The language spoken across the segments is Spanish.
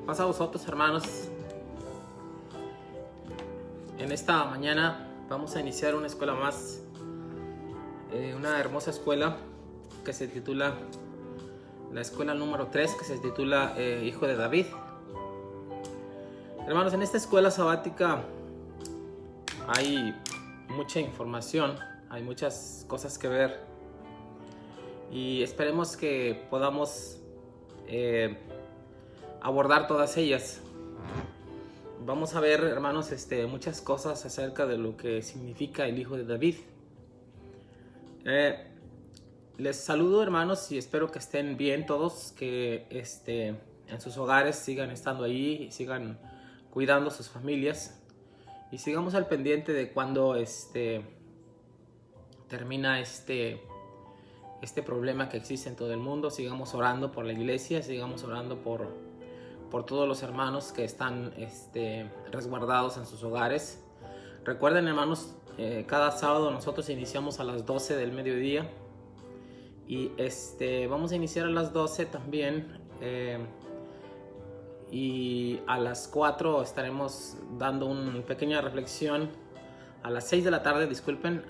Paz a vosotros, hermanos. En esta mañana vamos a iniciar una escuela más, una hermosa escuela que se titula, la escuela número 3, que se titula Hijo de David. Hermanos, en esta escuela sabática hay mucha información, hay muchas cosas que ver y esperemos que podamos abordar todas ellas. Vamos a ver, hermanos, muchas cosas acerca de lo que significa el Hijo de David. Les saludo, hermanos, y espero que estén bien todos, que en sus hogares sigan estando ahí, sigan cuidando a sus familias y sigamos al pendiente de cuando termina este problema que existe en todo el mundo. Sigamos orando por la iglesia, sigamos orando por todos los hermanos que están resguardados en sus hogares. Recuerden, hermanos, cada sábado nosotros iniciamos a las 12 del mediodía y vamos a iniciar a las 12 también, y a las 4 estaremos dando una pequeña reflexión. A las 6 de la tarde, disculpen,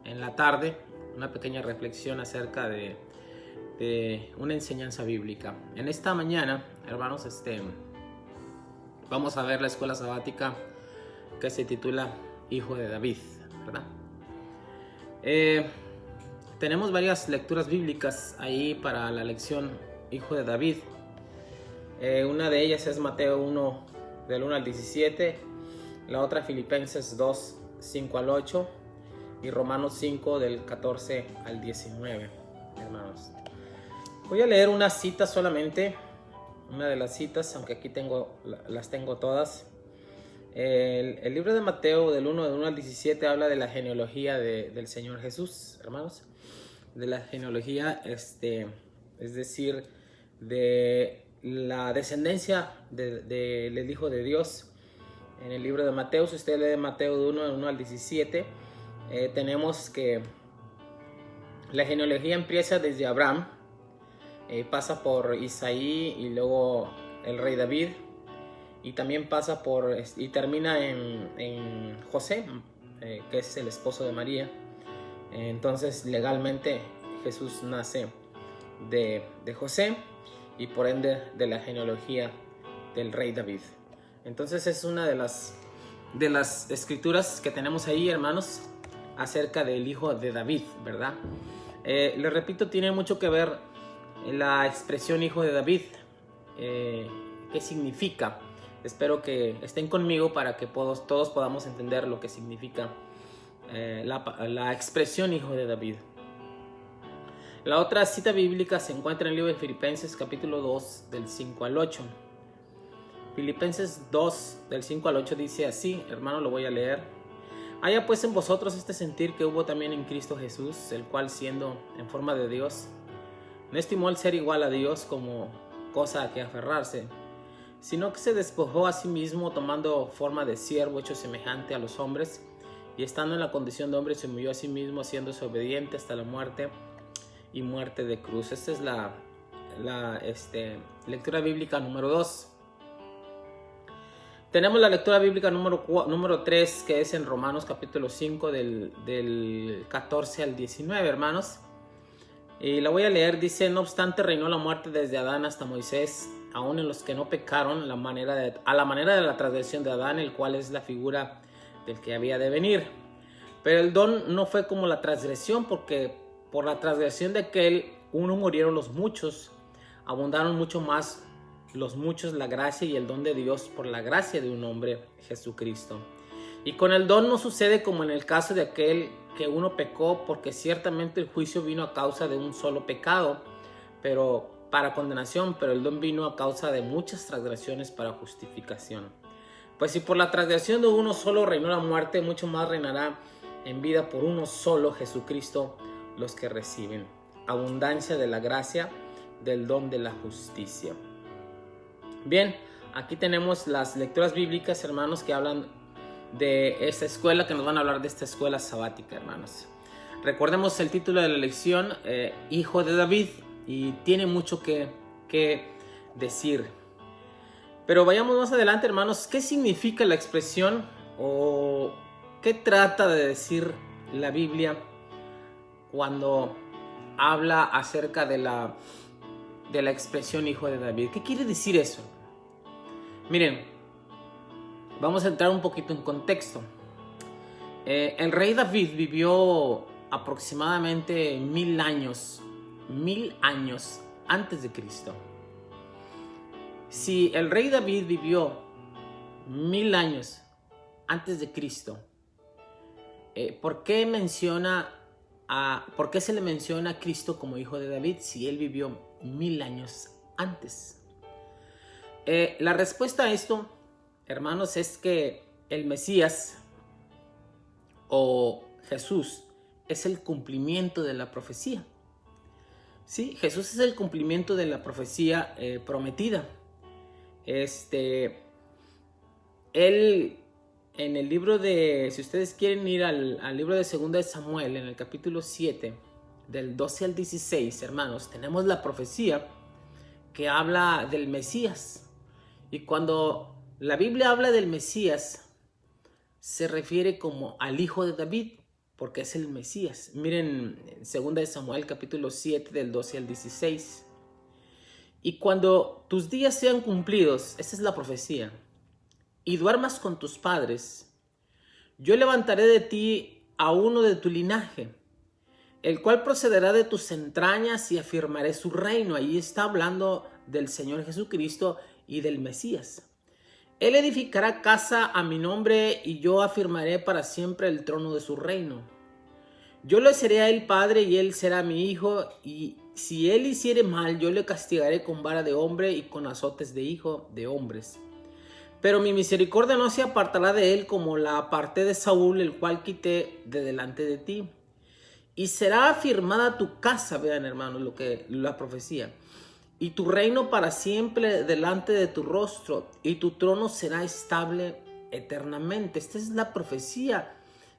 en la tarde, una pequeña reflexión acerca de una enseñanza bíblica. En esta mañana, hermanos, vamos a ver la escuela sabática que se titula Hijo de David, ¿verdad? Tenemos varias lecturas bíblicas ahí para la lección Hijo de David. Una de ellas es Mateo 1, del 1 al 17, la otra Filipenses 2, 5 al 8 y Romanos 5, del 14 al 19, hermanos. Voy a leer una cita solamente, una de las citas, aunque aquí las tengo todas. El libro de Mateo del 1 al 17 habla de la genealogía del Señor Jesús, hermanos. De la genealogía, es decir, de la descendencia del Hijo de Dios. En el libro de Mateo, si usted lee Mateo de 1 al 17, tenemos que la genealogía empieza desde Abraham, pasa por Isaí y luego el rey David, y también pasa y termina en José, que es el esposo de María. Entonces legalmente Jesús nace de José y por ende de la genealogía del rey David. Entonces es una de las escrituras que tenemos ahí, hermanos, acerca del Hijo de David, ¿verdad? Les repito, tiene mucho que ver la expresión Hijo de David. ¿Qué significa? Espero que estén conmigo para que todos podamos entender lo que significa la expresión Hijo de David. La otra cita bíblica se encuentra en el libro de Filipenses capítulo 2 del 5 al 8. Filipenses 2 del 5 al 8 dice así, hermano, lo voy a leer. Haya pues en vosotros este sentir que hubo también en Cristo Jesús, el cual siendo en forma de Dios, no estimó el ser igual a Dios como cosa a que aferrarse, sino que se despojó a sí mismo, tomando forma de siervo, hecho semejante a los hombres, y estando en la condición de hombre se humilló a sí mismo, haciéndose obediente hasta la muerte y muerte de cruz. Esta es la lectura bíblica número 2. Tenemos la lectura bíblica número 3, que es en Romanos capítulo 5 del 14 al 19, hermanos. Y la voy a leer. Dice: no obstante reinó la muerte desde Adán hasta Moisés, aun en los que no pecaron, a la manera de la transgresión de Adán, el cual es la figura del que había de venir. Pero el don no fue como la transgresión, porque por la transgresión de aquel uno murieron los muchos, abundaron mucho más los muchos la gracia y el don de Dios por la gracia de un hombre, Jesucristo. Y con el don no sucede como en el caso de aquel que uno pecó, porque ciertamente el juicio vino a causa de un solo pecado, pero para condenación, pero el don vino a causa de muchas transgresiones para justificación. Pues si por la transgresión de uno solo reinó la muerte, mucho más reinará en vida por uno solo, Jesucristo, los que reciben abundancia de la gracia del don de la justicia. Bien, aquí tenemos las lecturas bíblicas, hermanos, que hablan de esta escuela, que nos van a hablar de esta escuela sabática, hermanos. Recordemos el título de la lección, Hijo de David, y tiene mucho que decir. Pero vayamos más adelante, hermanos. ¿Qué significa la expresión o qué trata de decir la Biblia cuando habla acerca de la expresión hijo de David? ¿Qué quiere decir eso? Miren, vamos a entrar un poquito en contexto. El rey David vivió aproximadamente 1000 años antes de Cristo. Si el rey David vivió 1000 años antes de Cristo, ¿por qué se le menciona a Cristo como hijo de David si él vivió 1000 años antes? La respuesta a esto, hermanos, es que el Mesías o Jesús es el cumplimiento de la profecía. Sí, Jesús es el cumplimiento de la profecía prometida. Él, en el libro de, si ustedes quieren ir al libro de 2 de Samuel, en el capítulo 7, del 12 al 16, hermanos, tenemos la profecía que habla del Mesías. Y cuando la Biblia habla del Mesías, se refiere como al hijo de David, porque es el Mesías. Miren, 2 de Samuel, capítulo 7, del 12 al 16. Y cuando tus días sean cumplidos, esa es la profecía, y duermas con tus padres, yo levantaré de ti a uno de tu linaje, el cual procederá de tus entrañas y afirmaré su reino. Ahí está hablando del Señor Jesucristo y del Mesías. Él edificará casa a mi nombre y yo afirmaré para siempre el trono de su reino. Yo le seré a él padre y él será mi hijo, y si él hiciere mal, yo le castigaré con vara de hombre y con azotes de hijo de hombres. Pero mi misericordia no se apartará de él como la aparté de Saúl, el cual quité de delante de ti. Y será afirmada tu casa, vean hermanos la profecía, y tu reino para siempre delante de tu rostro, y tu trono será estable eternamente. Esta es la profecía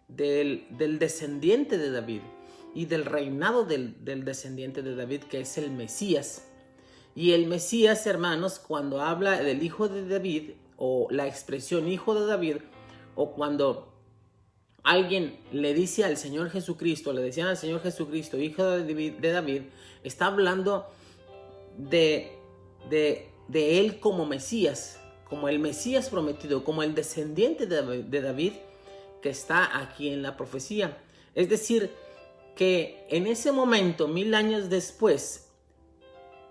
del descendiente de David y del reinado del descendiente de David, que es el Mesías. Y el Mesías, hermanos, cuando habla del hijo de David, o la expresión hijo de David, o cuando alguien le dice al Señor Jesucristo, le decían al Señor Jesucristo, hijo de David, está hablando de él como Mesías, como el Mesías prometido, como el descendiente de David que está aquí en la profecía. Es decir, que en ese momento, 1000 años después,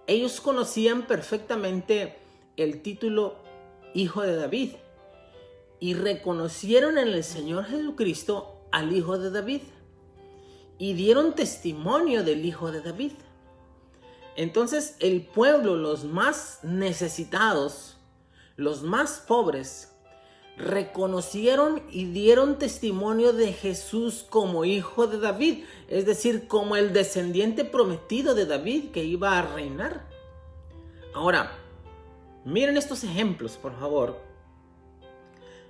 ellos conocían perfectamente el título Hijo de David y reconocieron en el Señor Jesucristo al Hijo de David y dieron testimonio del Hijo de David. Entonces el pueblo, los más necesitados, los más pobres, reconocieron y dieron testimonio de Jesús como hijo de David, es decir, como el descendiente prometido de David que iba a reinar. Ahora, miren estos ejemplos, por favor.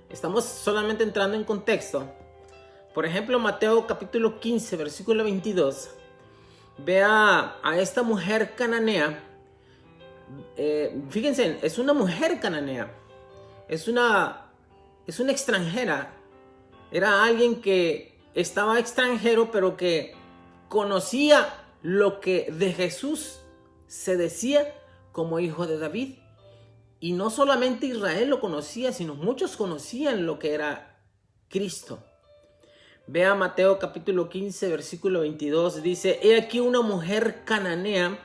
Estamos solamente entrando en contexto. Por ejemplo, Mateo capítulo 15, versículo 22. Vea a esta mujer cananea. Fíjense, es una mujer cananea. Es una extranjera. Era alguien que estaba extranjero, pero que conocía lo que de Jesús se decía como hijo de David. Y no solamente Israel lo conocía, sino muchos conocían lo que era Cristo. Vea Mateo capítulo 15, versículo 22. Dice: he aquí una mujer cananea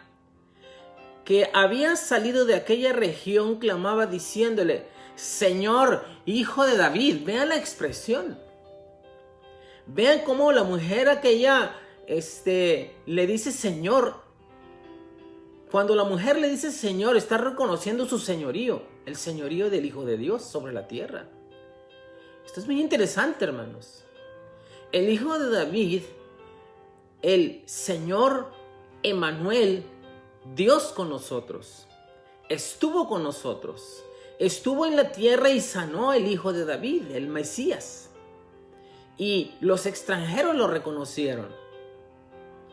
que había salido de aquella región clamaba diciéndole: Señor, hijo de David. Vean la expresión. Vean cómo la mujer aquella le dice Señor. Cuando la mujer le dice Señor, está reconociendo su señorío, el señorío del Hijo de Dios sobre la tierra. Esto es muy interesante, hermanos. El Hijo de David, el Señor Emmanuel, Dios con nosotros, estuvo con nosotros. Estuvo en la tierra y sanó el Hijo de David, el Mesías. Y los extranjeros lo reconocieron.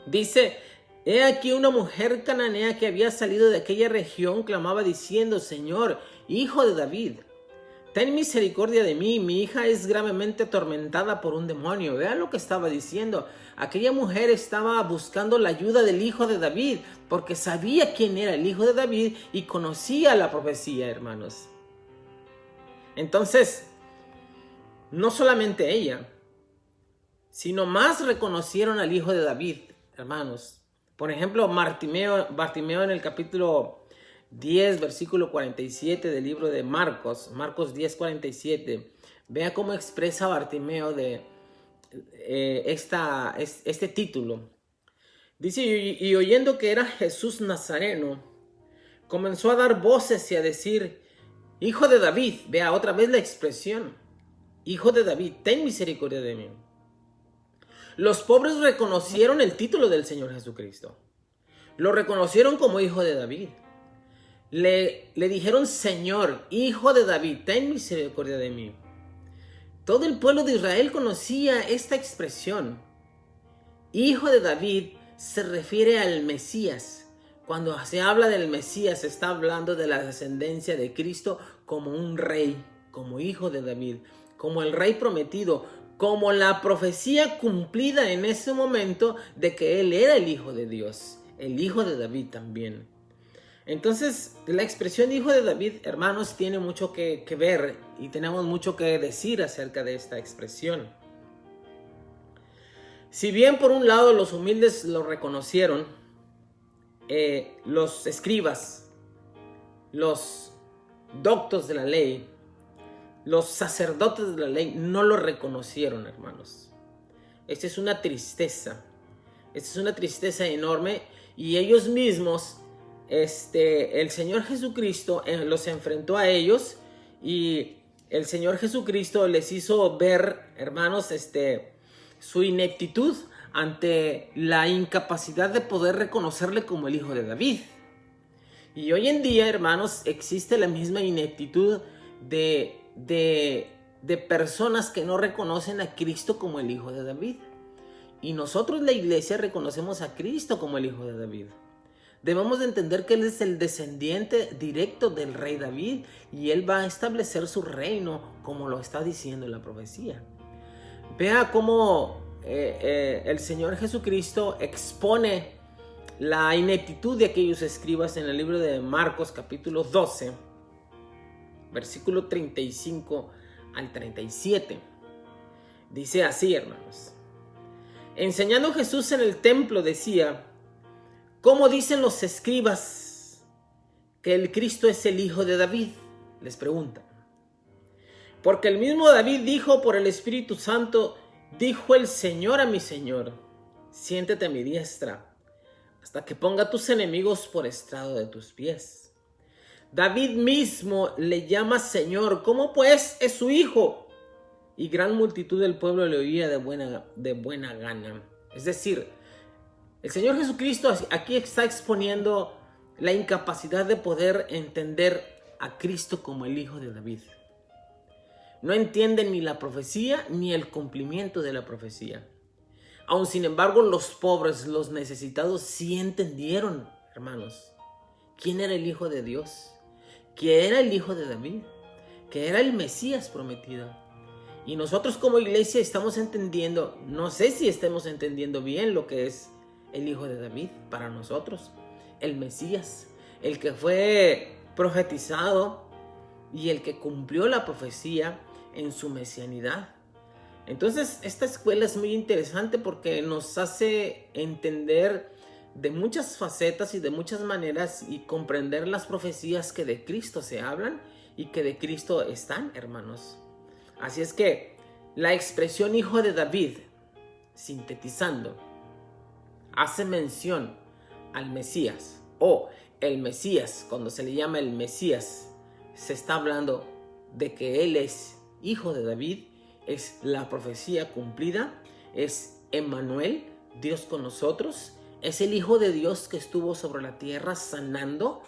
Dice He aquí una mujer cananea que había salido de aquella región clamaba diciendo: Señor, hijo de David, ten misericordia de mí, mi hija es gravemente atormentada por un demonio. Vean lo que estaba diciendo. Aquella mujer estaba buscando la ayuda del hijo de David, porque sabía quién era el hijo de David y conocía la profecía, hermanos. Entonces, no solamente ella, sino más reconocieron al hijo de David, hermanos. Por ejemplo, Bartimeo en el capítulo 10, versículo 47 del libro de Marcos 10, 47. Vea cómo expresa Bartimeo este título. Dice: y oyendo que era Jesús Nazareno, comenzó a dar voces y a decir: Hijo de David. Vea otra vez la expresión: Hijo de David, ten misericordia de mí. Los pobres reconocieron el título del Señor Jesucristo. Lo reconocieron como hijo de David. Le dijeron: Señor, hijo de David, ten misericordia de mí. Todo el pueblo de Israel conocía esta expresión. Hijo de David se refiere al Mesías. Cuando se habla del Mesías, se está hablando de la descendencia de Cristo como un rey, como hijo de David, como el rey prometido, como la profecía cumplida en ese momento de que él era el hijo de Dios, el hijo de David también. Entonces, la expresión hijo de David, hermanos, tiene mucho que ver y tenemos mucho que decir acerca de esta expresión. Si bien por un lado los humildes lo reconocieron, los escribas, los doctos de la ley, los sacerdotes de la ley no lo reconocieron, hermanos. Esta es una tristeza. Esta es una tristeza enorme. Y ellos mismos, el Señor Jesucristo los enfrentó a ellos. Y el Señor Jesucristo les hizo ver, hermanos, su ineptitud ante la incapacidad de poder reconocerle como el hijo de David. Y hoy en día, hermanos, existe la misma ineptitud de personas que no reconocen a Cristo como el hijo de David. Y nosotros, la iglesia, reconocemos a Cristo como el hijo de David. Debemos de entender que Él es el descendiente directo del rey David y Él va a establecer su reino como lo está diciendo la profecía. Vea cómo el Señor Jesucristo expone la ineptitud de aquellos escribas en el libro de Marcos capítulo 12, versículo 35 al 37. Dice así, hermanos. Enseñando Jesús en el templo decía: ¿cómo dicen los escribas que el Cristo es el hijo de David? Les preguntan. Porque el mismo David dijo por el Espíritu Santo: dijo el Señor a mi Señor: siéntate a mi diestra, hasta que ponga a tus enemigos por estrado de tus pies. David mismo le llama Señor, ¿cómo pues es su hijo? Y gran multitud del pueblo le oía de buena gana. Es decir, el Señor Jesucristo aquí está exponiendo la incapacidad de poder entender a Cristo como el hijo de David. No entienden ni la profecía ni el cumplimiento de la profecía. Aun sin embargo, los pobres, los necesitados sí entendieron, hermanos, quién era el hijo de Dios, que era el hijo de David, que era el Mesías prometido. Y nosotros como iglesia estamos entendiendo, no sé si estemos entendiendo bien lo que es el hijo de David para nosotros, el Mesías, el que fue profetizado y el que cumplió la profecía en su mesianidad. Entonces, esta escuela es muy interesante porque nos hace entender de muchas facetas y de muchas maneras y comprender las profecías que de Cristo se hablan y que de Cristo están, hermanos. Así es que la expresión hijo de David, sintetizando, hace mención al Mesías, o el Mesías. Cuando se le llama el Mesías, se está hablando de que Él es hijo de David, es la profecía cumplida, es Emmanuel, Dios con nosotros, es el Hijo de Dios que estuvo sobre la tierra sanando,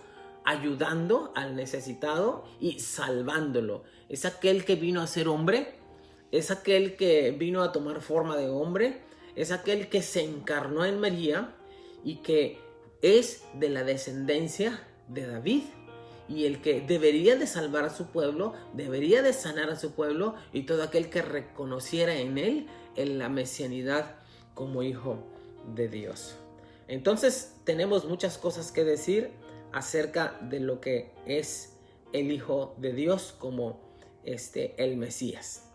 ayudando al necesitado y salvándolo. Es aquel que vino a ser hombre, es aquel que vino a tomar forma de hombre, es aquel que se encarnó en María y que es de la descendencia de David, y el que debería de salvar a su pueblo, debería de sanar a su pueblo, y todo aquel que reconociera en él en la mesianidad como hijo de Dios. Entonces tenemos muchas cosas que decir acerca de lo que es el Hijo de Dios como el Mesías.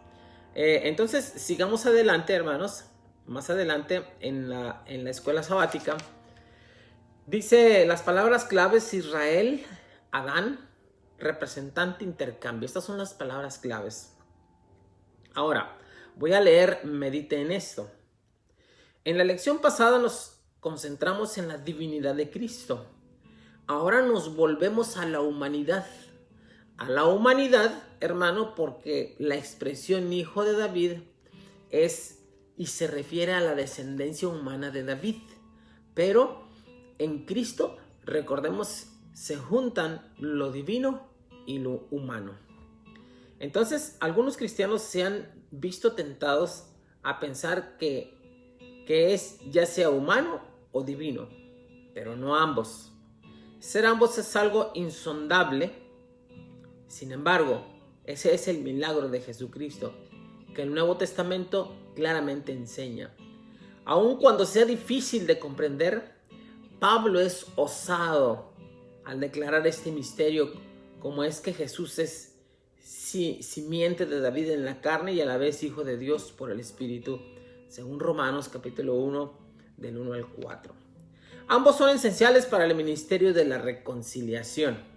Entonces sigamos adelante, hermanos. Más adelante en la escuela sabática dice las palabras claves: Israel, Adán, representante, intercambio. Estas son las palabras claves. Ahora voy a leer, medite en esto. En la lección pasada nos concentramos en la divinidad de Cristo. Ahora nos volvemos a la humanidad. A la humanidad, hermano, porque la expresión hijo de David es y se refiere a la descendencia humana de David. Pero en Cristo, recordemos, se juntan lo divino y lo humano. Entonces, algunos cristianos se han visto tentados a pensar que es ya sea humano o divino, pero no ambos. Ser ambos es algo insondable. Sin embargo, ese es el milagro de Jesucristo, que el Nuevo Testamento claramente enseña. Aun cuando sea difícil de comprender, Pablo es osado al declarar este misterio, como es que Jesús es simiente de David en la carne y a la vez hijo de Dios por el Espíritu, según Romanos capítulo 1, del 1 al 4. Ambos son esenciales para el ministerio de la reconciliación.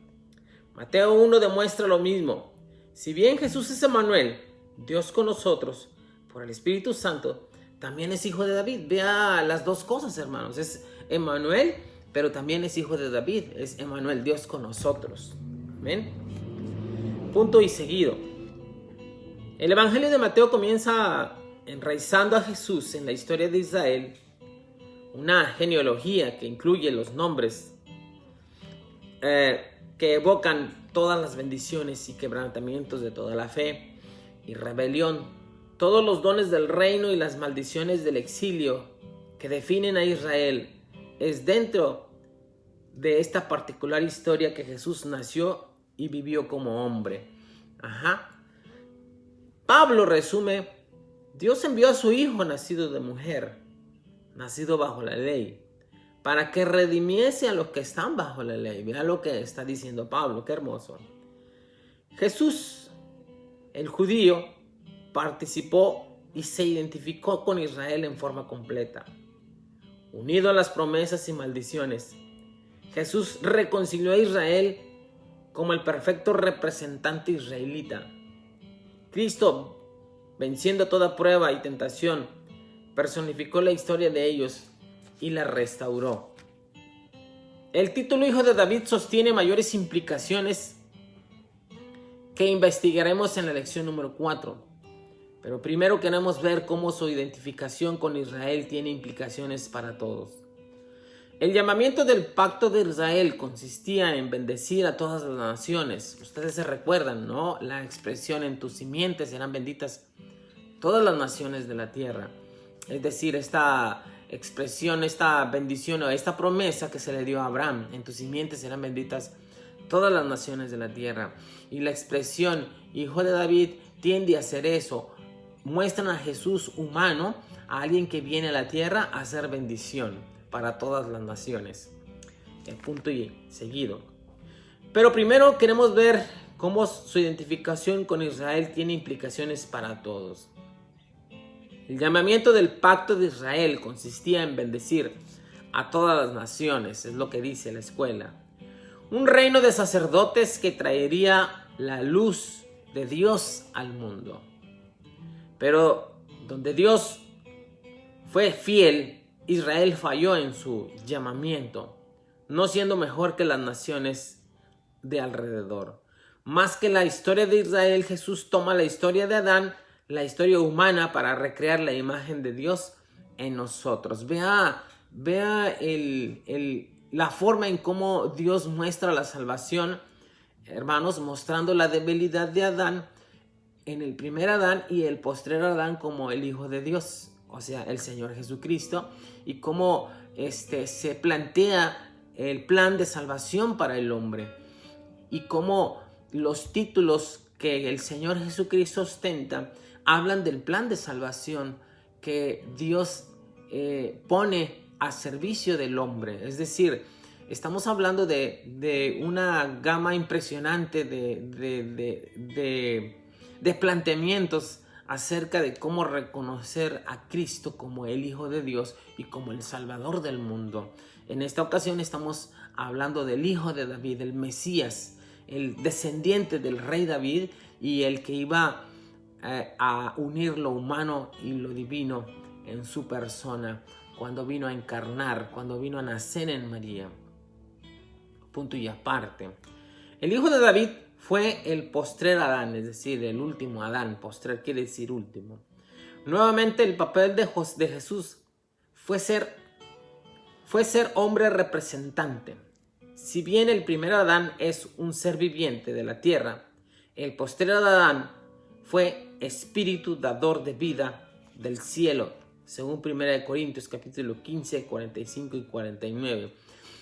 Mateo 1 demuestra lo mismo. Si bien Jesús es Emmanuel, Dios con nosotros, por el Espíritu Santo, también es hijo de David. Vea las dos cosas, hermanos. Es Emmanuel, pero también es hijo de David. Es Emmanuel, Dios con nosotros. Amén. Punto y seguido. El Evangelio de Mateo comienza enraizando a Jesús en la historia de Israel, una genealogía que incluye los nombres que evocan todas las bendiciones y quebrantamientos de toda la fe y rebelión, todos los dones del reino y las maldiciones del exilio que definen a Israel. Es dentro de esta particular historia que Jesús nació y vivió como hombre. Pablo resume: Dios envió a su Hijo nacido de mujer, nacido bajo la ley, para que redimiese a los que están bajo la ley. Mira lo que está diciendo Pablo, qué hermoso. Jesús, el judío, participó y se identificó con Israel en forma completa. Unido a las promesas y maldiciones, Jesús reconcilió a Israel como el perfecto representante israelita. Cristo, venciendo toda prueba y tentación, personificó la historia de ellos y la restauró. El título Hijo de David sostiene mayores implicaciones que investigaremos en la lección número 4. Pero primero queremos ver cómo su identificación con Israel tiene implicaciones para todos. El llamamiento del pacto de Israel consistía en bendecir a todas las naciones. Ustedes se recuerdan, ¿no? La expresión: en tus simientes serán benditas todas las naciones de la tierra. Es decir, esta expresión, esta bendición o esta promesa que se le dio a Abraham: en tus simientes serán benditas todas las naciones de la tierra. Y la expresión Hijo de David tiende a hacer eso. Muestran a Jesús humano, a alguien que viene a la tierra a hacer bendición para todas las naciones. El punto y seguido. Pero primero queremos ver cómo su identificación con Israel tiene implicaciones para todos. El llamamiento del pacto de Israel consistía en bendecir a todas las naciones, es lo que dice la escuela. Un reino de sacerdotes que traería la luz de Dios al mundo. Pero donde Dios fue fiel, Israel falló en su llamamiento, no siendo mejor que las naciones de alrededor. Más que la historia de Israel, Jesús toma la historia de Adán, la historia humana, para recrear la imagen de Dios en nosotros. Vea la forma en cómo Dios muestra la salvación, hermanos, mostrando la debilidad de Adán en el primer Adán y el postrer Adán como el Hijo de Dios, o sea, el Señor Jesucristo, y cómo se plantea el plan de salvación para el hombre y cómo los títulos que el Señor Jesucristo ostenta hablan del plan de salvación que Dios pone a servicio del hombre. Es decir, estamos hablando de una gama impresionante de planteamientos acerca de cómo reconocer a Cristo como el Hijo de Dios y como el Salvador del mundo. En esta ocasión estamos hablando del Hijo de David, el Mesías, el descendiente del rey David y el que iba a unir lo humano y lo divino en su persona cuando vino a encarnar, cuando vino a nacer en María. Punto y aparte. El Hijo de David fue el postrer Adán, es decir, el último Adán. Postrer quiere decir último. Nuevamente el papel de Jesús fue ser hombre representante. Si bien el primer Adán es un ser viviente de la tierra, el postrer Adán fue espíritu dador de vida del cielo, según 1 Corintios capítulo 15, 45 y 49.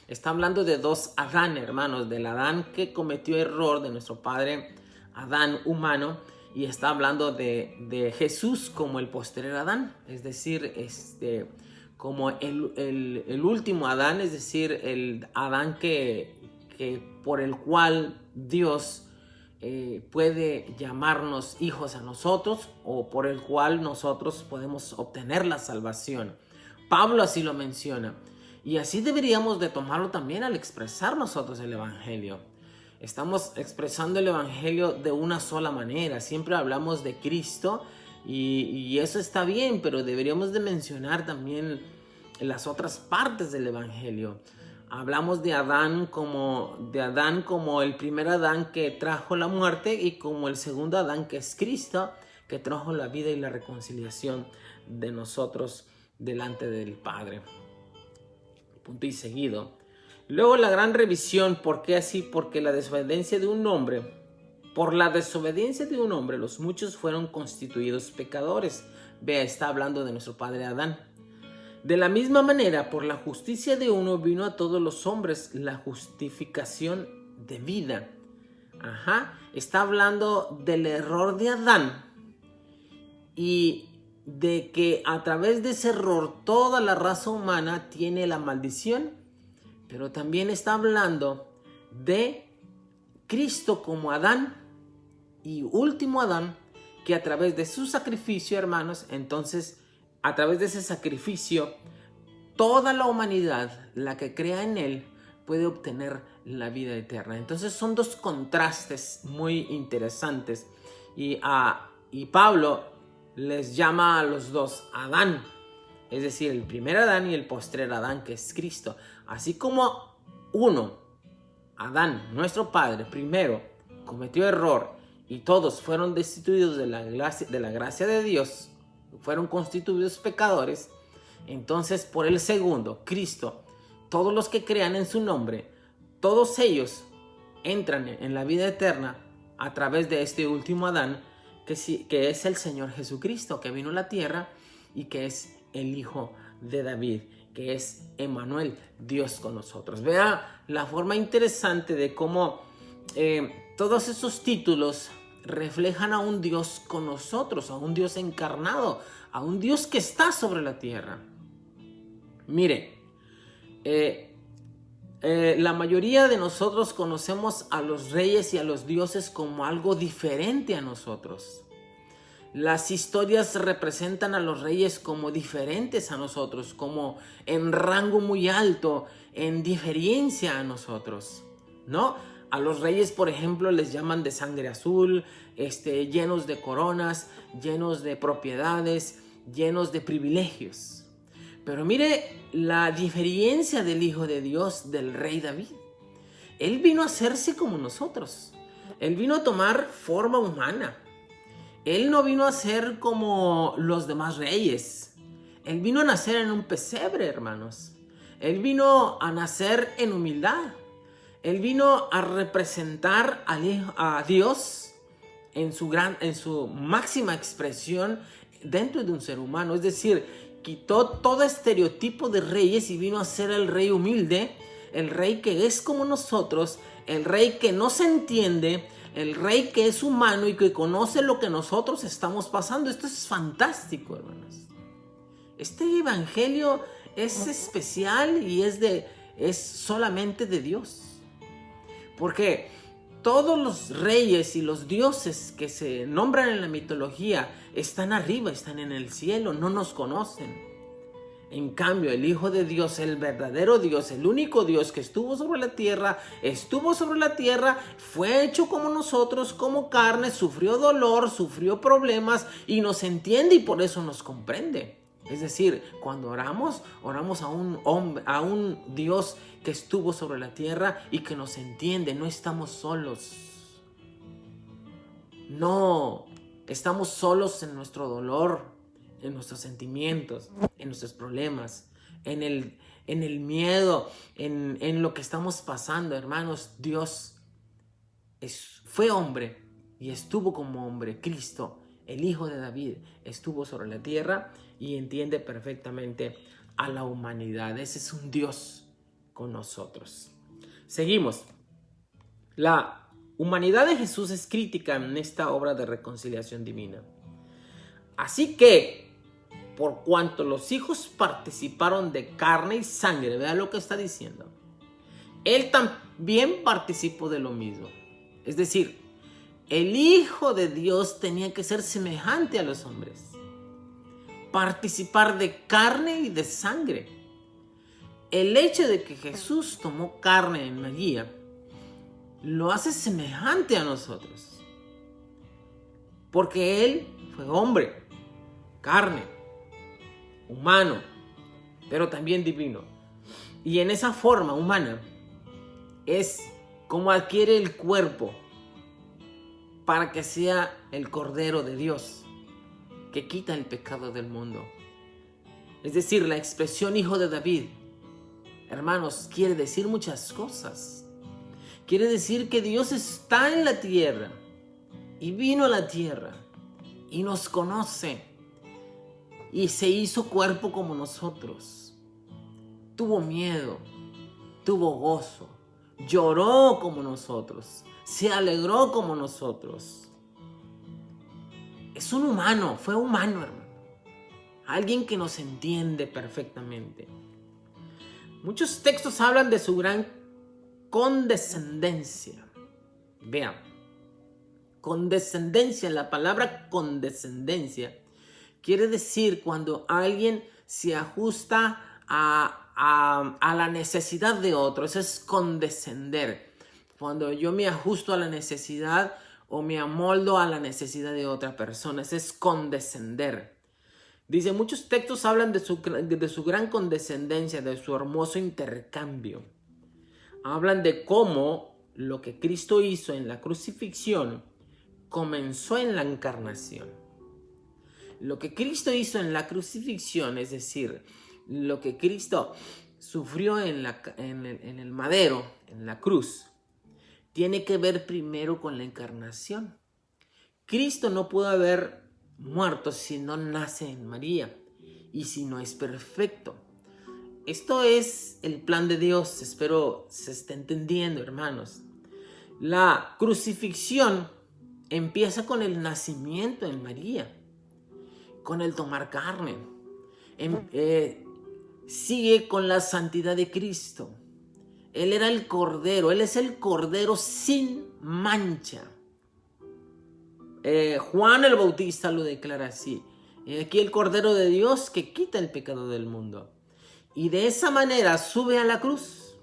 Está hablando de dos Adán, hermanos, del Adán que cometió error de nuestro padre Adán humano, y está hablando de Jesús como el postrer Adán, es decir, como el último Adán, es decir, el Adán que por el cual Dios puede llamarnos hijos a nosotros, o por el cual nosotros podemos obtener la salvación. Pablo así lo menciona. Y así deberíamos de tomarlo también al expresar nosotros el Evangelio. Estamos expresando el Evangelio de una sola manera. Siempre hablamos de Cristo y eso está bien, pero deberíamos de mencionar también las otras partes del Evangelio. Hablamos de Adán como el primer Adán que trajo la muerte y como el segundo Adán que es Cristo, que trajo la vida y la reconciliación de nosotros delante del Padre. Punto y seguido. Luego la gran revisión. ¿Por qué así? Porque por la desobediencia de un hombre, los muchos fueron constituidos pecadores. Vea, está hablando de nuestro padre Adán. De la misma manera, por la justicia de uno vino a todos los hombres la justificación de vida. Está hablando del error de Adán y de que a través de ese error toda la raza humana tiene la maldición, pero también está hablando de Cristo como Adán y último Adán, que a través de su sacrificio, hermanos, entonces a través de ese sacrificio toda la humanidad, la que crea en él, puede obtener la vida eterna. Entonces son dos contrastes muy interesantes y Pablo les llama a los dos Adán, es decir, el primer Adán y el postrer Adán, que es Cristo. Así como uno, Adán, nuestro padre, primero cometió error y todos fueron destituidos de la gracia de Dios, fueron constituidos pecadores, entonces por el segundo, Cristo, todos los que crean en su nombre, todos ellos entran en la vida eterna a través de este último Adán, que es el Señor Jesucristo, que vino a la tierra y que es el Hijo de David, que es Emmanuel, Dios con nosotros. Vea la forma interesante de cómo todos esos títulos reflejan a un Dios con nosotros, a un Dios encarnado, a un Dios que está sobre la tierra. Mire, la mayoría de nosotros conocemos a los reyes y a los dioses como algo diferente a nosotros. Las historias representan a los reyes como diferentes a nosotros, como en rango muy alto, en diferencia a nosotros, ¿no? A los reyes, por ejemplo, les llaman de sangre azul, llenos de coronas, llenos de propiedades, llenos de privilegios. Pero mire la diferencia del Hijo de Dios, del rey David. Él vino a hacerse como nosotros. Él vino a tomar forma humana. Él no vino a ser como los demás reyes. Él vino a nacer en un pesebre, hermanos. Él vino a nacer en humildad. Él vino a representar a Dios en su máxima expresión dentro de un ser humano. Es decir, quitó todo estereotipo de reyes y vino a ser el rey humilde, el rey que es como nosotros, el rey que no se entiende, el rey que es humano y que conoce lo que nosotros estamos pasando. Esto es fantástico, hermanos. Este evangelio es especial y es solamente de Dios. Porque todos los reyes y los dioses que se nombran en la mitología están arriba, están en el cielo, no nos conocen. En cambio, el Hijo de Dios, el verdadero Dios, el único Dios que estuvo sobre la tierra, fue hecho como nosotros, como carne, sufrió dolor, sufrió problemas y nos entiende y por eso nos comprende. Es decir, cuando oramos a un Dios que estuvo sobre la tierra y que nos entiende. No estamos solos. No estamos solos en nuestro dolor, en nuestros sentimientos, en nuestros problemas, en el miedo, en lo que estamos pasando, hermanos. Dios fue hombre y estuvo como hombre. Cristo, el Hijo de David, estuvo sobre la tierra y entiende perfectamente a la humanidad. Ese es un Dios con nosotros. Seguimos. La humanidad de Jesús es crítica en esta obra de reconciliación divina. Así que, por cuanto los hijos participaron de carne y sangre, vea lo que está diciendo, Él también participó de lo mismo. Es decir, el Hijo de Dios tenía que ser semejante a los hombres, participar de carne y de sangre. El hecho de que Jesús tomó carne en María lo hace semejante a nosotros, porque Él fue hombre, carne, humano, pero también divino. Y en esa forma humana es como adquiere el cuerpo para que sea el Cordero de Dios que quita el pecado del mundo. Es decir, la expresión Hijo de David, hermanos, quiere decir muchas cosas. Quiere decir que Dios está en la tierra y vino a la tierra y nos conoce y se hizo cuerpo como nosotros. Tuvo miedo, tuvo gozo, lloró como nosotros, se alegró como nosotros. Es un humano, fue humano, hermano. Alguien que nos entiende perfectamente. Muchos textos hablan de su gran condescendencia. Vean, condescendencia, la palabra condescendencia quiere decir cuando alguien se ajusta a la necesidad de otro. Eso es condescender. Cuando yo me ajusto a la necesidad o me amoldo a la necesidad de otra persona. Eso es condescender. Dice, muchos textos hablan de su gran condescendencia, de su hermoso intercambio. Hablan de cómo lo que Cristo hizo en la crucifixión comenzó en la encarnación. Lo que Cristo hizo en la crucifixión, es decir, lo que Cristo sufrió en el madero, en la cruz, tiene que ver primero con la encarnación. Cristo no pudo haber muerto si no nace en María y si no es perfecto. Esto es el plan de Dios. Espero se esté entendiendo, hermanos. La crucifixión empieza con el nacimiento en María, con el tomar carne. Sigue con la santidad de Cristo. Él era el Cordero, Él es el Cordero sin mancha. Juan el Bautista lo declara así. Aquí el Cordero de Dios que quita el pecado del mundo. Y de esa manera sube a la cruz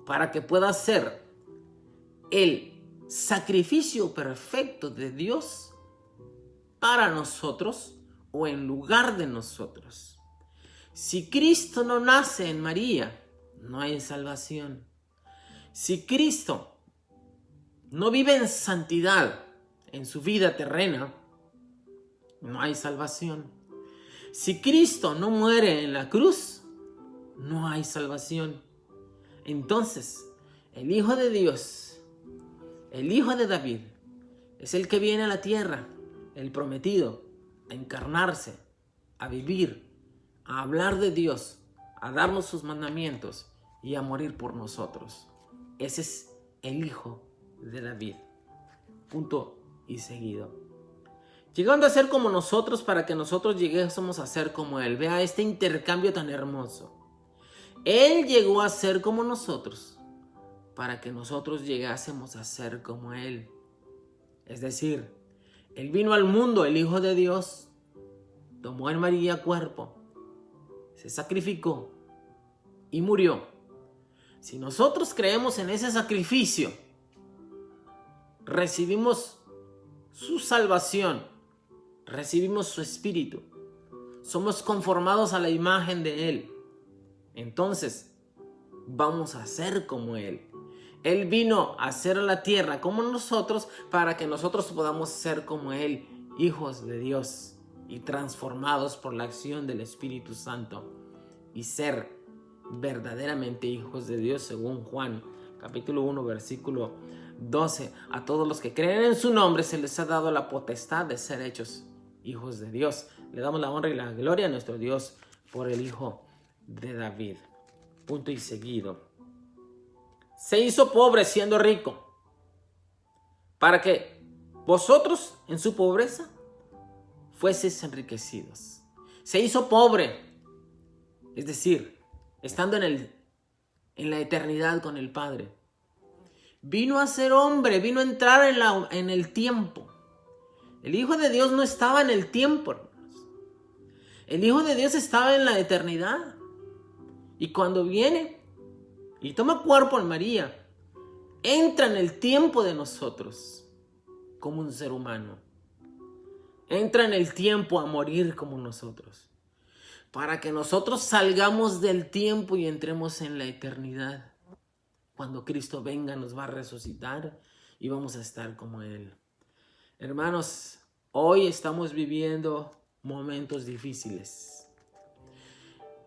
para que pueda ser el sacrificio perfecto de Dios para nosotros o en lugar de nosotros. Si Cristo no nace en María, no hay salvación. Si Cristo no vive en santidad en su vida terrena, no hay salvación. Si Cristo no muere en la cruz, no hay salvación. Entonces, el Hijo de Dios, el Hijo de David, es el que viene a la tierra, el prometido, a encarnarse, a vivir, a hablar de Dios, a darnos sus mandamientos y a morir por nosotros. Ese es el Hijo de David. Punto y seguido. Llegando a ser como nosotros para que nosotros lleguemos a ser como Él. Vea este intercambio tan hermoso. Él llegó a ser como nosotros para que nosotros llegásemos a ser como Él. Es decir, Él vino al mundo, el Hijo de Dios, tomó en María cuerpo, se sacrificó y murió. Si nosotros creemos en ese sacrificio, recibimos su salvación, recibimos su espíritu, somos conformados a la imagen de Él. Entonces, vamos a ser como Él. Él vino a ser a la tierra como nosotros para que nosotros podamos ser como Él, hijos de Dios y transformados por la acción del Espíritu Santo y ser verdaderamente hijos de Dios según Juan capítulo 1 versículo 12. A todos los que creen en su nombre se les ha dado la potestad de ser hechos hijos de Dios. Le damos la honra y la gloria a nuestro Dios por el Hijo de David. Punto y seguido. Se hizo pobre siendo rico, para que vosotros en su pobreza fueseis enriquecidos. Se hizo pobre, es decir, estando en la eternidad con el Padre. Vino a ser hombre, vino a entrar en el tiempo. El Hijo de Dios no estaba en el tiempo, hermanos. El Hijo de Dios estaba en la eternidad. Y cuando viene y toma cuerpo en María, entra en el tiempo de nosotros como un ser humano. Entra en el tiempo a morir como nosotros, para que nosotros salgamos del tiempo y entremos en la eternidad. Cuando Cristo venga nos va a resucitar y vamos a estar como Él. Hermanos, hoy estamos viviendo momentos difíciles.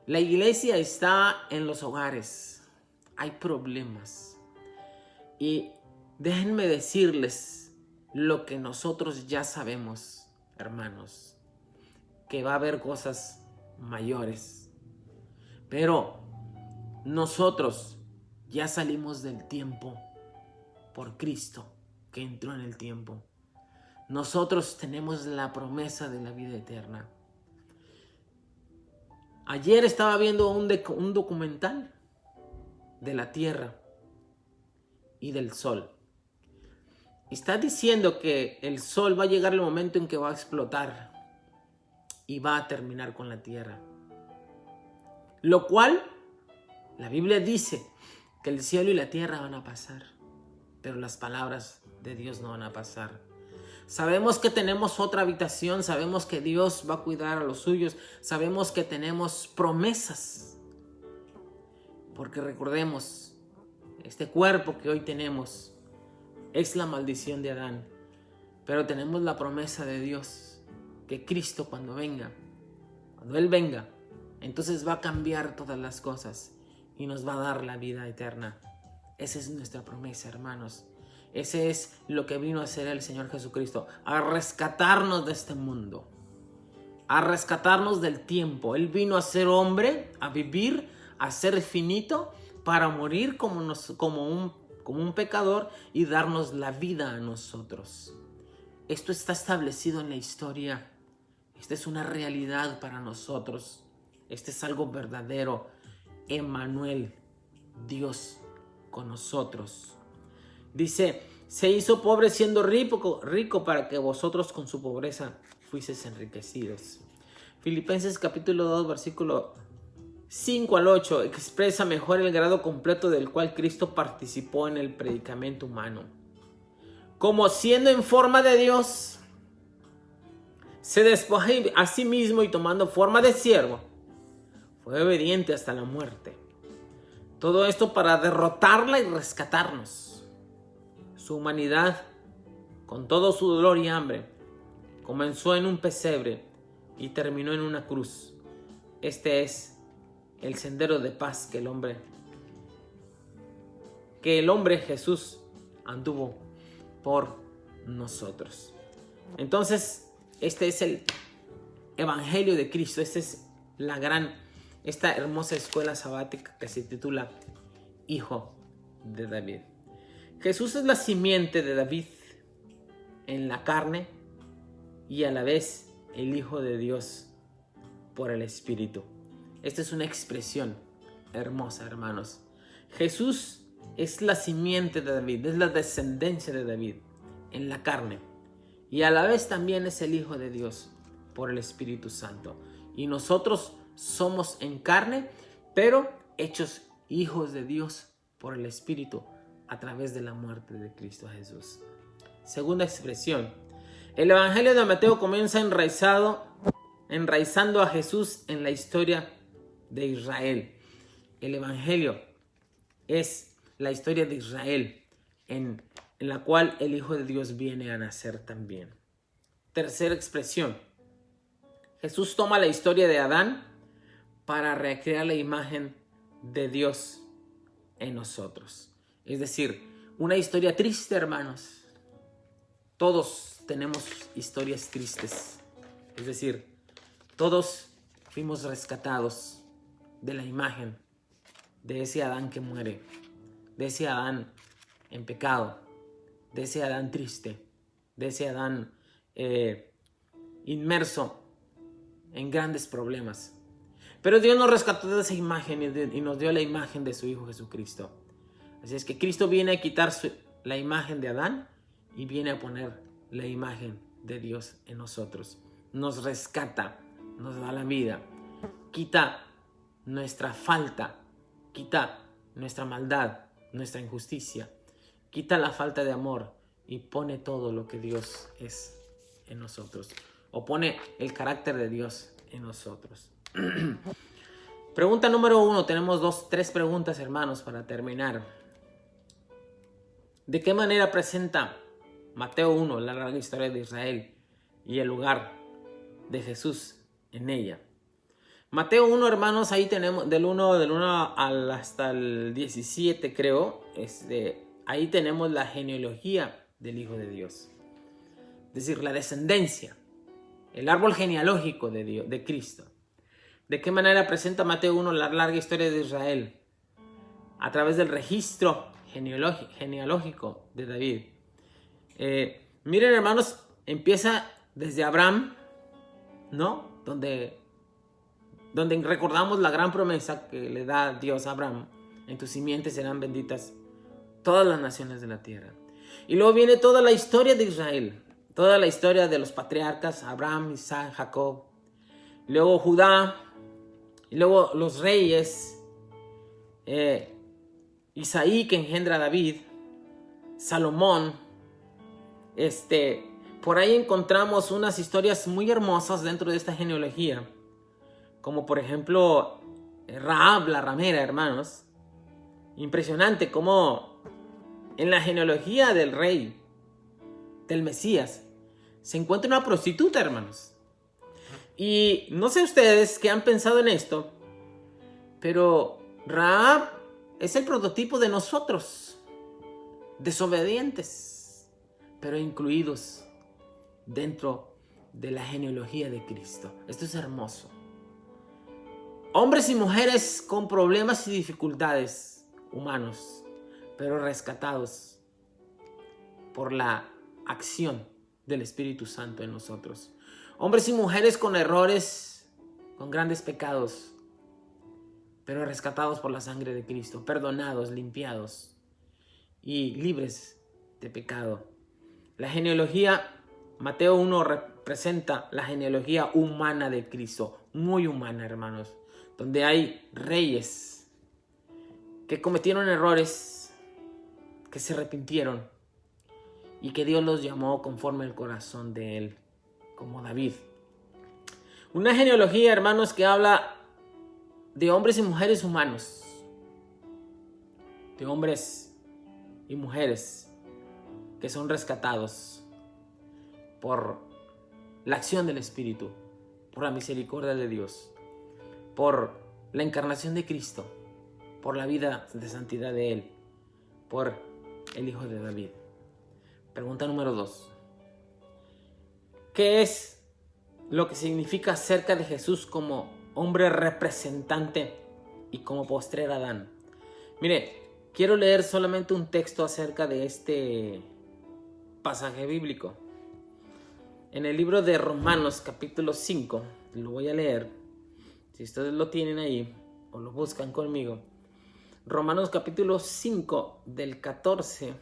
La iglesia está en los hogares. Hay problemas. Y déjenme decirles lo que nosotros ya sabemos, hermanos, que va a haber cosas mayores. Pero nosotros ya salimos del tiempo por Cristo que entró en el tiempo. Nosotros tenemos la promesa de la vida eterna. Ayer estaba viendo un documental de la Tierra y del Sol. Está diciendo que el Sol va a llegar el momento en que va a explotar y va a terminar con la Tierra. Lo cual, la Biblia dice que el cielo y la tierra van a pasar, pero las palabras de Dios no van a pasar. Sabemos que tenemos otra habitación, sabemos que Dios va a cuidar a los suyos, sabemos que tenemos promesas. Porque recordemos, este cuerpo que hoy tenemos es la maldición de Adán, pero tenemos la promesa de Dios, que Cristo cuando Él venga, entonces va a cambiar todas las cosas y nos va a dar la vida eterna. Esa es nuestra promesa, hermanos. Ese es lo que vino a hacer el Señor Jesucristo, a rescatarnos de este mundo, a rescatarnos del tiempo. Él vino a ser hombre, a vivir, a ser finito, para morir como un pecador y darnos la vida a nosotros. Esto está establecido en la historia. Esta es una realidad para nosotros. Este es algo verdadero. Emmanuel, Dios con nosotros. Dice, se hizo pobre siendo rico para que vosotros con su pobreza fuiseis enriquecidos. Filipenses capítulo 2, versículo 5 al 8 expresa mejor el grado completo del cual Cristo participó en el predicamento humano. Como siendo en forma de Dios, se despojó a sí mismo y tomando forma de siervo, fue obediente hasta la muerte. Todo esto para derrotarla y rescatarnos. Su humanidad, con todo su dolor y hambre, comenzó en un pesebre y terminó en una cruz. Este es el sendero de paz que el hombre Jesús anduvo por nosotros. Entonces, este es evangelio de Cristo. Esta hermosa escuela sabática que se titula Hijo de David. Jesús es la simiente de David en la carne y a la vez el Hijo de Dios por el Espíritu. Esta es una expresión hermosa, hermanos. Jesús es la simiente de David, es la descendencia de David en la carne y a la vez también es el Hijo de Dios por el Espíritu Santo. Y nosotros somos en carne, pero hechos hijos de Dios por el Espíritu a través de la muerte de Cristo Jesús. Segunda expresión. El Evangelio de Mateo comienza enraizando a Jesús en la historia de Israel. El Evangelio es la historia de Israel en la cual el Hijo de Dios viene a nacer también. Tercera expresión. Jesús toma la historia de Adán para recrear la imagen de Dios en nosotros. Es decir, una historia triste, hermanos. Todos tenemos historias tristes. Es decir, todos fuimos rescatados de la imagen de ese Adán que muere, de ese Adán en pecado, de ese Adán triste, de ese Adán inmerso en grandes problemas. Pero Dios nos rescató de esa imagen y nos dio la imagen de su Hijo Jesucristo. Así es que Cristo viene a quitar la imagen de Adán y viene a poner la imagen de Dios en nosotros. Nos rescata, nos da la vida, quita nuestra falta, quita nuestra maldad, nuestra injusticia, quita la falta de amor y pone todo lo que Dios es en nosotros, o pone el carácter de Dios en nosotros. Pregunta número 1. Tenemos 3 preguntas, hermanos, para terminar. ¿De qué manera presenta Mateo 1 la larga historia de Israel y el lugar de Jesús en ella? Mateo 1, hermanos, ahí tenemos del 1 hasta el 17, creo. Ahí tenemos la genealogía del Hijo de Dios. Es decir, la descendencia, el árbol genealógico de Dios, de Cristo. ¿De qué manera presenta Mateo 1 la larga historia de Israel? A través del registro genealógico de David. Miren, hermanos, empieza desde Abraham, ¿no? Donde recordamos la gran promesa que le da Dios a Abraham. En tus simientes serán benditas todas las naciones de la tierra. Y luego viene toda la historia de Israel. Toda la historia de los patriarcas, Abraham, Isaac, Jacob. Luego Judá. Y luego los reyes. Isaí, que engendra a David. Salomón. Por ahí encontramos unas historias muy hermosas dentro de esta genealogía. Como por ejemplo Rahab, la ramera, hermanos. Impresionante como en la genealogía del rey, del Mesías, se encuentra una prostituta, hermanos. Y no sé ustedes qué han pensado en esto, pero Rahab es el prototipo de nosotros, desobedientes, pero incluidos dentro de la genealogía de Cristo. Esto es hermoso. Hombres y mujeres con problemas y dificultades humanos, pero rescatados por la acción del Espíritu Santo en nosotros. Hombres y mujeres con errores, con grandes pecados, pero rescatados por la sangre de Cristo, perdonados, limpiados y libres de pecado. La genealogía, Mateo 1 representa la genealogía humana de Cristo, muy humana, hermanos, donde hay reyes que cometieron errores, que se arrepintieron y que Dios los llamó conforme al corazón de Él, como David. Una genealogía, hermanos, que habla de hombres y mujeres humanos, de hombres y mujeres que son rescatados por la acción del Espíritu, por la misericordia de Dios, por la encarnación de Cristo, por la vida de santidad de Él, por el Hijo de David. Pregunta número 2. ¿Qué es lo que significa acerca de Jesús como hombre representante y como postrer Adán. Mire, quiero leer solamente un texto acerca de este pasaje bíblico. En el libro de Romanos capítulo 5, lo voy a leer. Si ustedes lo tienen ahí o lo buscan conmigo. Romanos capítulo 5 del 14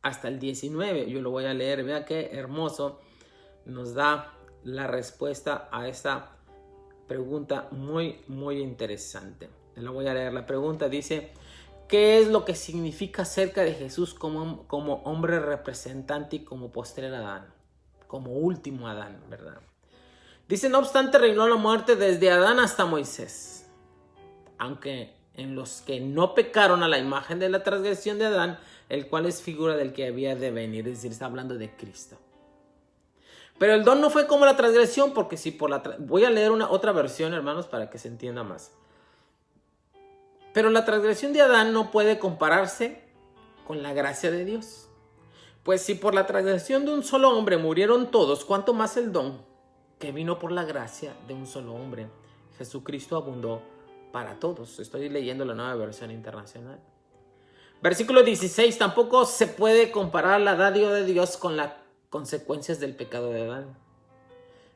hasta el 19. Yo lo voy a leer. Vea qué hermoso nos da la respuesta a esta pregunta muy, muy interesante. La voy a leer. La pregunta dice: ¿qué es lo que significa acerca de Jesús como hombre representante y como postrer Adán? Como último Adán, ¿verdad? Dice: no obstante, reinó la muerte desde Adán hasta Moisés, aunque en los que no pecaron a la imagen de la transgresión de Adán, el cual es figura del que había de venir. Es decir, está hablando de Cristo. Pero el don no fue como la transgresión, porque si por la... Voy a leer otra versión, hermanos, para que se entienda más. Pero la transgresión de Adán no puede compararse con la gracia de Dios. Pues si por la transgresión de un solo hombre murieron todos, ¿cuánto más el don que vino por la gracia de un solo hombre, Jesucristo, abundó para todos? Estoy leyendo la Nueva Versión Internacional. Versículo 16. Tampoco se puede comparar la dádiva de Dios con las consecuencias del pecado de Adán.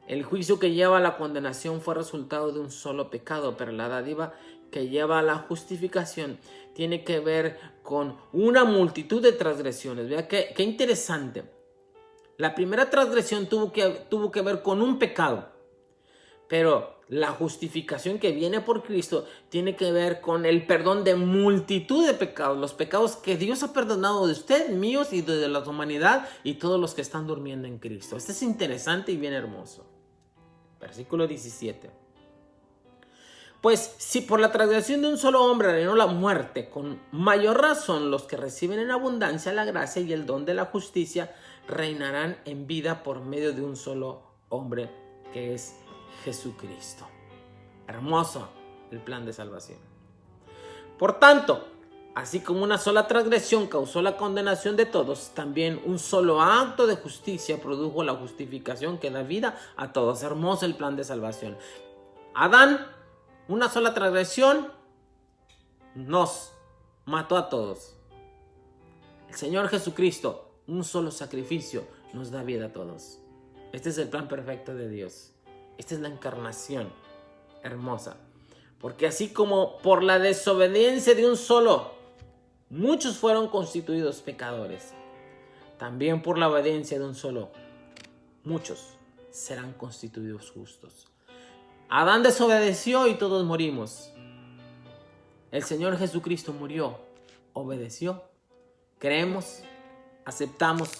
El juicio que lleva a la condenación fue resultado de un solo pecado, pero la dádiva que lleva a la justificación tiene que ver con una multitud de transgresiones. Vea qué interesante. La primera transgresión tuvo que ver con un pecado, pero la justificación que viene por Cristo tiene que ver con el perdón de multitud de pecados, los pecados que Dios ha perdonado de usted, míos y de la humanidad y todos los que están durmiendo en Cristo. Esto es interesante y bien hermoso. Versículo 17. Pues si por la transgresión de un solo hombre reinó la muerte, con mayor razón los que reciben en abundancia la gracia y el don de la justicia reinarán en vida por medio de un solo hombre, que es Jesucristo. Hermoso el plan de salvación. Por tanto, así como una sola transgresión causó la condenación de todos, también un solo acto de justicia produjo la justificación que da vida a todos. Hermoso el plan de salvación. Adán, una sola transgresión, nos mató a todos. El Señor Jesucristo, un solo sacrificio, nos da vida a todos. Este es el plan perfecto de Dios. Esta es la encarnación hermosa. Porque así como por la desobediencia de un solo, muchos fueron constituidos pecadores, también por la obediencia de un solo, muchos serán constituidos justos. Adán desobedeció y todos morimos. El Señor Jesucristo murió, obedeció, creemos, aceptamos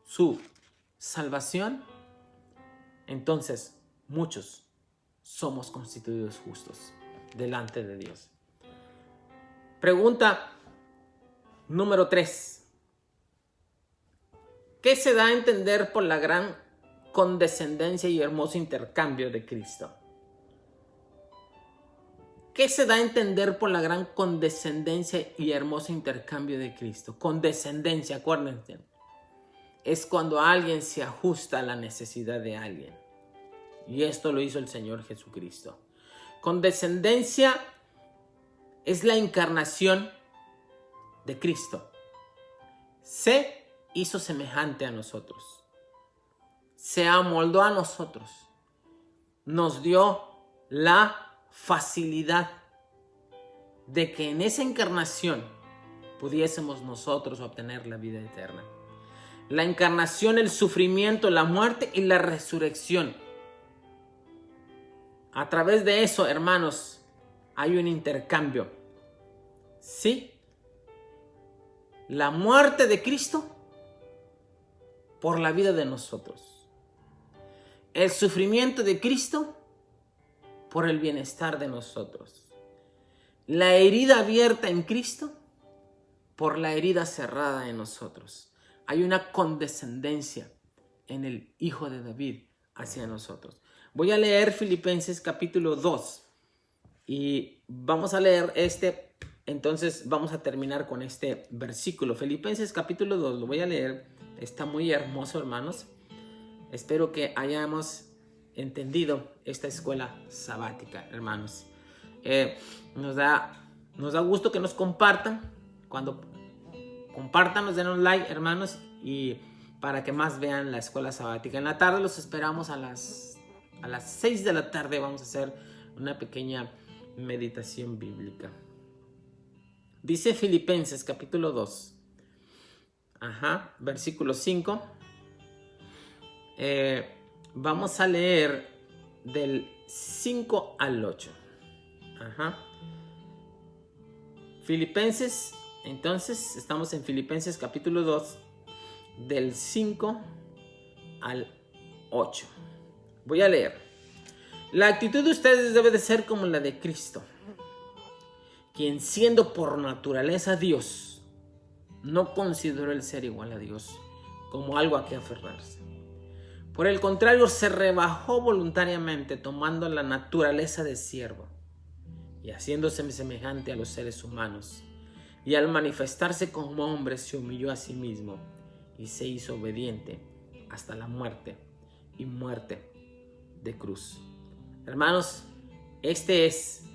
su salvación. Entonces, muchos somos constituidos justos delante de Dios. Pregunta número 3. ¿Qué se da a entender por la gran condescendencia y hermoso intercambio de Cristo? ¿Qué se da a entender por la gran condescendencia y hermoso intercambio de Cristo? Condescendencia, acuérdense, es cuando alguien se ajusta a la necesidad de alguien. Y esto lo hizo el Señor Jesucristo. Condescendencia es la encarnación de Cristo. Se hizo semejante a nosotros. Se amoldó a nosotros. Nos dio la facilidad de que en esa encarnación pudiésemos nosotros obtener la vida eterna. La encarnación, el sufrimiento, la muerte y la resurrección. A través de eso, hermanos, hay un intercambio. ¿Sí? La muerte de Cristo por la vida de nosotros. El sufrimiento de Cristo por el bienestar de nosotros. La herida abierta en Cristo por la herida cerrada en nosotros. Hay una condescendencia en el Hijo de David hacia nosotros. Voy a leer Filipenses capítulo 2 y vamos a leer entonces vamos a terminar con este versículo. Filipenses capítulo 2, lo voy a leer, está muy hermoso, hermanos. Espero que hayamos entendido esta escuela sabática, hermanos. Nos da gusto que nos compartan. Cuando compartan, nos den un like, hermanos, y para que más vean la escuela sabática. En la tarde los esperamos a las 6 de la tarde. Vamos a hacer una pequeña meditación bíblica. Dice Filipenses capítulo 2, versículo 5. Vamos a leer del 5 al 8. Filipenses, entonces estamos en Filipenses capítulo 2, del 5 al 8. Voy a leer. La actitud de ustedes debe de ser como la de Cristo, quien siendo por naturaleza Dios, no consideró el ser igual a Dios como algo a que aferrarse. Por el contrario, se rebajó voluntariamente, tomando la naturaleza de siervo y haciéndose semejante a los seres humanos. Y al manifestarse como hombre, se humilló a sí mismo y se hizo obediente hasta la muerte y muerte de cruz. Hermanos, este es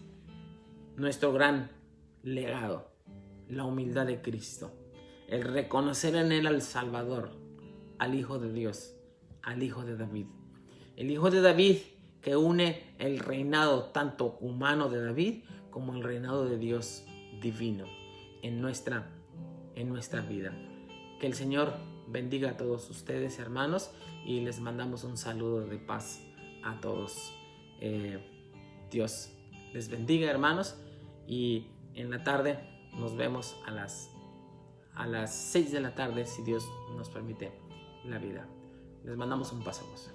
nuestro gran legado, la humildad de Cristo, el reconocer en Él al Salvador, al Hijo de Dios, al Hijo de David. El Hijo de David que une el reinado tanto humano de David como el reinado de Dios divino en nuestra vida. Que el Señor bendiga a todos ustedes, hermanos, y les mandamos un saludo de paz a todos. Dios les bendiga, hermanos, y en la tarde nos vemos a las 6 de la tarde, si Dios nos permite la vida. Les mandamos un paso, hermanos.